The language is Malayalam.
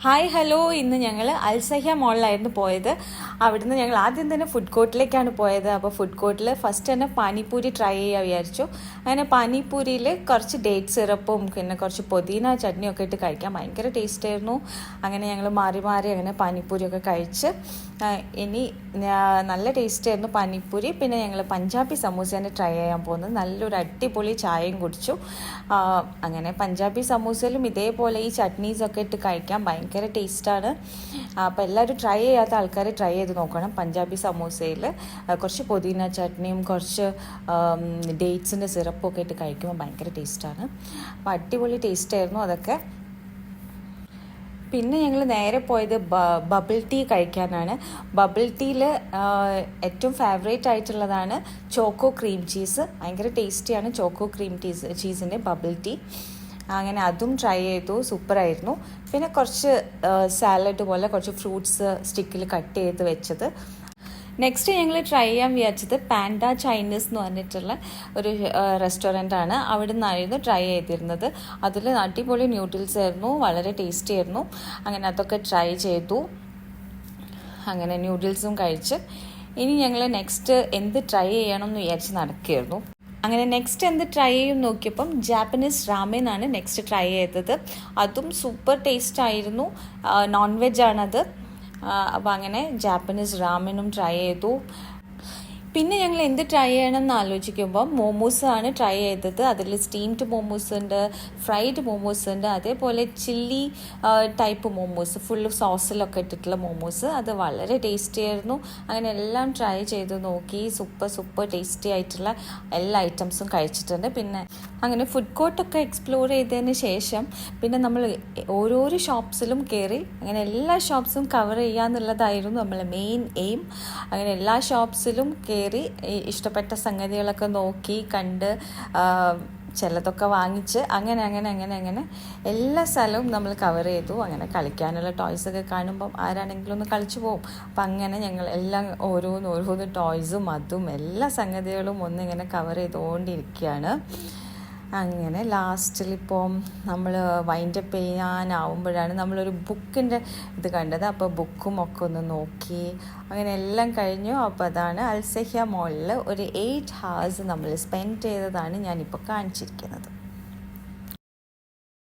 ഹായ് ഹലോ, ഇന്ന് ഞങ്ങൾ അൽസഹ്യ മോളിലായിരുന്നു പോയത്. അവിടുന്ന് ഞങ്ങൾ ആദ്യം തന്നെ ഫുഡ് കോർട്ടിലേക്കാണ് പോയത്. അപ്പോൾ ഫുഡ് കോർട്ടിൽ ഫസ്റ്റ് തന്നെ പാനിപ്പൂരി ട്രൈ ചെയ്യാൻ വിചാരിച്ചു. അങ്ങനെ പാനിപ്പൂരിയിൽ കുറച്ച് ഡേറ്റ് സിറപ്പും പിന്നെ കുറച്ച് പുതിന ചട്നിയൊക്കെ ഇട്ട് കഴിക്കാൻ ഭയങ്കര ടേസ്റ്റ് ആയിരുന്നു. അങ്ങനെ ഞങ്ങൾ മാറി മാറി അങ്ങനെ പാനിപ്പൂരിയൊക്കെ കഴിച്ച് ഇനി നല്ല ടേസ്റ്റ് ആയിരുന്നു പാനിപ്പൂരി. പിന്നെ ഞങ്ങൾ പഞ്ചാബി സമൂസേനെ ട്രൈ ചെയ്യാൻ പോകുന്നത്, നല്ലൊരു അടിപൊളി ചായയും കുടിച്ചു. അങ്ങനെ പഞ്ചാബി സമൂസയിലും ഇതേപോലെ ഈ ചട്നീസൊക്കെ ഇട്ട് കഴിക്കാൻ ഭയങ്കര ടേസ്റ്റാണ്. അപ്പോൾ എല്ലാവരും ട്രൈ ചെയ്യാത്ത ആൾക്കാർ ട്രൈ ചെയ്ത് നോക്കണം. പഞ്ചാബി സമൂസയിൽ കുറച്ച് പുതിന ചട്നിയും കുറച്ച് ഡേറ്റ്സിൻ്റെ സിറപ്പും ഒക്കെ ഇട്ട് കഴിക്കുമ്പോൾ ഭയങ്കര ടേസ്റ്റാണ്. അപ്പോൾ അടിപൊളി ടേസ്റ്റായിരുന്നു അതൊക്കെ. പിന്നെ ഞങ്ങൾ നേരെ പോയത് ബബിൾ ടീ കഴിക്കാനാണ്. ബബിൾ ടീയിൽ ഏറ്റവും ഫേവറേറ്റ് ആയിട്ടുള്ളതാണ് ചോക്കോ ക്രീം ചീസ്. ഭയങ്കര ടേസ്റ്റിയാണ് ചോക്കോ ക്രീം ചീസിൻ്റെ ബബിൾ ടീ. അങ്ങനെ അതും ട്രൈ ചെയ്തു, സൂപ്പറായിരുന്നു. പിന്നെ കുറച്ച് സാലഡ് പോലെ കുറച്ച് ഫ്രൂട്ട്സ് സ്റ്റിക്കിൽ കട്ട് ചെയ്ത് വെച്ചത്. നെക്സ്റ്റ് ഞങ്ങൾ ട്രൈ ചെയ്യാൻ വിചാരിച്ചത് പാൻഡ ചൈനീസ് എന്ന് പറഞ്ഞിട്ടുള്ള ഒരു റെസ്റ്റോറൻ്റാണ്. അവിടെ നിന്നായിരുന്നു ട്രൈ ചെയ്തിരുന്നത്. അതിൽ അടിപൊളി ന്യൂഡിൽസ് ആയിരുന്നു, വളരെ ടേസ്റ്റി ആയിരുന്നു. അങ്ങനെ അതൊക്കെ ട്രൈ ചെയ്തു. അങ്ങനെ ന്യൂഡിൽസും കഴിച്ച് ഇനി ഞങ്ങൾ നെക്സ്റ്റ് എന്ത് ട്രൈ ചെയ്യണം എന്ന് വിചാരിച്ച് നടക്കുകയായിരുന്നു. അങ്ങനെ നെക്സ്റ്റ് എന്ത് ട്രൈ ചെയ്യും നോക്കിയപ്പം ജാപ്പനീസ് റാമെനാണ് നെക്സ്റ്റ് ട്രൈ ചെയ്തത്. അതും സൂപ്പർ ടേസ്റ്റ് ആയിരുന്നു. നോൺ വെജ് ആണത്. അപ്പോൾ അങ്ങനെ ജാപ്പനീസ് റാമെനും ട്രൈ ചെയ്തു. പിന്നെ ഞങ്ങൾ എന്ത് ട്രൈ ചെയ്യണം എന്ന് ആലോചിക്കുമ്പോൾ മോമോസാണ് ട്രൈ ചെയ്തത്. അതിൽ സ്റ്റീംഡ് മോമോസ് ഉണ്ട്, ഫ്രൈഡ് മോമോസ് ഉണ്ട്, അതേപോലെ ചില്ലി ടൈപ്പ് മോമോസ്, ഫുള്ള് സോസിലൊക്കെ ഇട്ടിട്ടുള്ള മോമോസ്. അത് വളരെ ടേസ്റ്റി ആയിരുന്നു. അങ്ങനെ എല്ലാം ട്രൈ ചെയ്ത് നോക്കി. സൂപ്പർ ടേസ്റ്റി ആയിട്ടുള്ള എല്ലാ ഐറ്റംസും കഴിച്ചിട്ടുണ്ട്. പിന്നെ അങ്ങനെ ഫുഡ് കോർട്ടൊക്കെ എക്സ്പ്ലോർ ചെയ്തതിന് ശേഷം പിന്നെ നമ്മൾ ഓരോരോ ഷോപ്സിലും കയറി അങ്ങനെ എല്ലാ ഷോപ്സും കവർ ചെയ്യാന്നുള്ളതായിരുന്നു നമ്മളെ മെയിൻ എയിം. അങ്ങനെ എല്ലാ ഷോപ്സിലും കയറി ഇഷ്ടപ്പെട്ട സംഗതികളൊക്കെ നോക്കി കണ്ട് ചിലതൊക്കെ വാങ്ങിച്ച് അങ്ങനെ എല്ലാ സ്ഥലവും നമ്മൾ കവർ ചെയ്തു. അങ്ങനെ കളിക്കാനുള്ള ടോയ്സൊക്കെ കാണുമ്പം ആരാണെങ്കിലും ഒന്ന് കളിച്ചു പോകും. അപ്പം അങ്ങനെ ഞങ്ങൾ എല്ലാം ഓരോന്ന് ടോയ്സും അതും എല്ലാ സംഗതികളും ഒന്നിങ്ങനെ കവർ ചെയ്തുകൊണ്ടിരിക്കുകയാണ്. അങ്ങനെ ലാസ്റ്റിലിപ്പം നമ്മൾ വൈൻഡപ്പ് ചെയ്യാനാവുമ്പോഴാണ് നമ്മളൊരു ബുക്കിൻ്റെ ഇത് കണ്ടത്. അപ്പോൾ ബുക്കും ഒക്കെ ഒന്ന് നോക്കി അങ്ങനെ എല്ലാം കഴിഞ്ഞു. അപ്പോൾ അതാണ് അൽസഹ്യ മോളിൽ ഒരു 8 hours നമ്മൾ സ്പെൻഡ് ചെയ്തതാണ് ഞാനിപ്പോൾ കാണിച്ചിരിക്കുന്നത്.